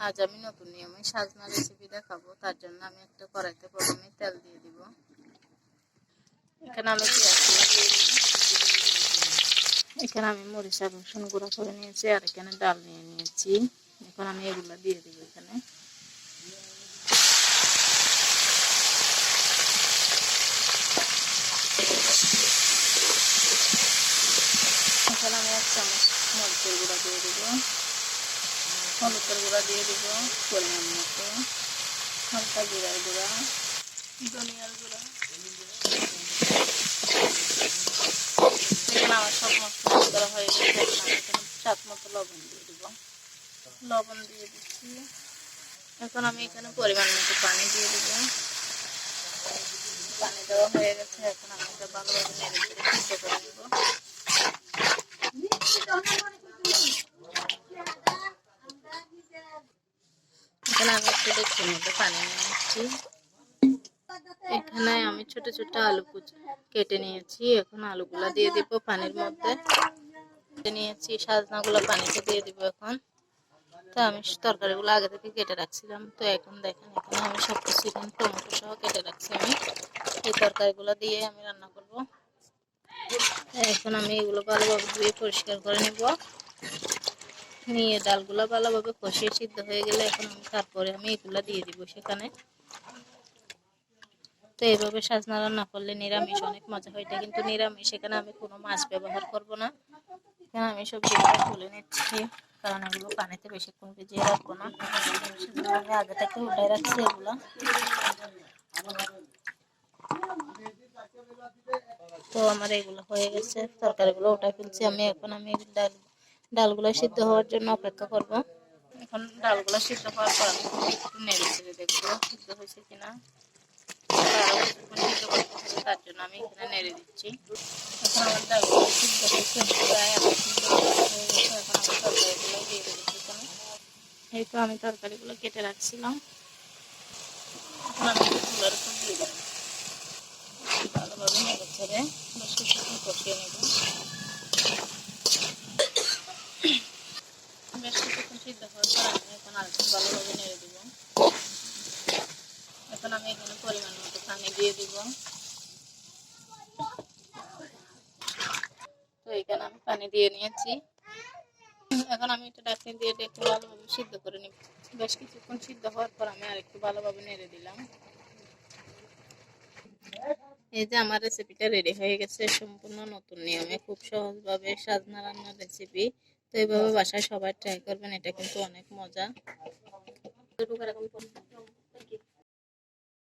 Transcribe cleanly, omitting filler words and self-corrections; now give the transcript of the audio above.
আজ আমি নতুন নিয়মে সাজনা রেসিপি দেখাবো। তার জন্য আমি একটা কড়াইতে প্রথমে তেল দিয়ে দিব। এখানে আমি পেঁয়াজগুলো দিয়ে দিব। এখানে আমি মরিচ আর রসুন গুঁড়া করে নিয়েছি, আর এখানে ডাল নিয়ে নিয়েছি। এখন আমি এগুলো দিয়ে দিব। এখানে আমি 1 চামচ মরিচের গুঁড়া দিয়ে দিব, হলুদের গুঁড়া দিয়ে দিব পরিমাণ মতো, হালকা জিরার গুঁড়া, ধনিয়ার গুঁড়া। এখানে আমার সব মশলা করা হয়ে গেছে। এখন আমি এখানে স্বাদ মতো লবণ দিয়ে দিব। লবণ দিয়ে দিচ্ছি। এখন আমি এখানে পরিমাণ মতো পানি দিয়ে দিব। পানি দেওয়া হয়ে গেছে। এখন আমি এটা ভালোভাবে নেড়ে চেড়ে সিদ্ধ করে নেব। এখানে আমি একটু ডেকচির মধ্যে পানি নিয়ে নিচ্ছি। এখানে আমি ছোট ছোট আলু কেটে নিয়েছি। এখন আলুগুলা দিয়ে দিব পানির মধ্যে। নিয়েছি সাজনাগুলো পানিতে দিয়ে দিব এখন। তো আমি তরকারিগুলো আগে থেকে কেটে রাখছিলাম। তো এখন দেখেন, এখানে আমি সবকিছু এখানে টমেটো সহ কেটে রাখছি। আমি এই তরকারিগুলো দিয়ে আমি রান্না করব। এখন আমি এগুলো ভালোভাবে ধুয়ে পরিষ্কার করে নেব। নিয়ে ডালগুলো ভালোভাবে কষিয়ে সিদ্ধ হয়ে গেলে এখন তারপরে আমি এগুলো দিয়ে দিব সেখানে। তো এইভাবে সাজনা রান্না করলে নিরামিষ অনেক মজা হয়। এটা কিন্তু নিরামিষ, এখানে আমি কোনো মাছ ব্যবহার করব না। এখানে আমি সবজিগুলো তুলে নিচ্ছি, কারণ এগুলো পানিতে বেশিক্ষণ ভিজিয়ে রাখবো না। আমি আগে থেকে উঠাই রাখছি এগুলো। তো আমার এগুলো হয়ে গেছে, তরকারিগুলো উঠাই ফেলছি আমি। এখন আমি ডালগুলো সিদ্ধ হওয়ার জন্য অপেক্ষা করব। এখন ডালগুলো সিদ্ধ হওয়ার পর আমি একটু নেড়ে চেড়ে দেখবো সিদ্ধ হয়েছে কিনা। আরো কিছুক্ষণ সিদ্ধ করতে হবে, তার জন্য আমি এখানে নেড়ে দিচ্ছি। এখন আমার ডালগুলো সিদ্ধ হয়েছে, প্রায় আমার সিদ্ধ হয়ে গেছে। এখন আমি তরকারিগুলো দিয়ে দেবো এখানে। এই তো আমি তরকারিগুলো কেটে রাখছিলাম। এখন আমি চুলার উপর দিয়ে দেবো। ভালোভাবে নেড়ে চেড়ে বেশ কিছুক্ষণ কষিয়ে নেব। বেশ কিছুক্ষণ সিদ্ধ হওয়ার পর আমি এখন আরেকটু ভালোভাবে নেড়ে দিব। এখন আমি এখানে পরিমাণ মতো পানি দিয়ে দিব। তো এখানে আমি পানি দিয়ে নিয়েছি। এখন আমি এটা ঢাকনি দিয়ে একটু ভালোভাবে সিদ্ধ করে নিব। বেশ কিছুক্ষণ সিদ্ধ হওয়ার পর আমি আরেকটু ভালোভাবে নেড়ে দিলাম। এই যে আমার রেসিপিটা রেডি হয়ে গেছে। সম্পূর্ণ নতুন নিয়মে খুব সহজভাবে সাজনা রান্নার রেসিপি। তো এইভাবে বাসায় সবাই ট্রাই করবেন, এটা কিন্তু অনেক মজা।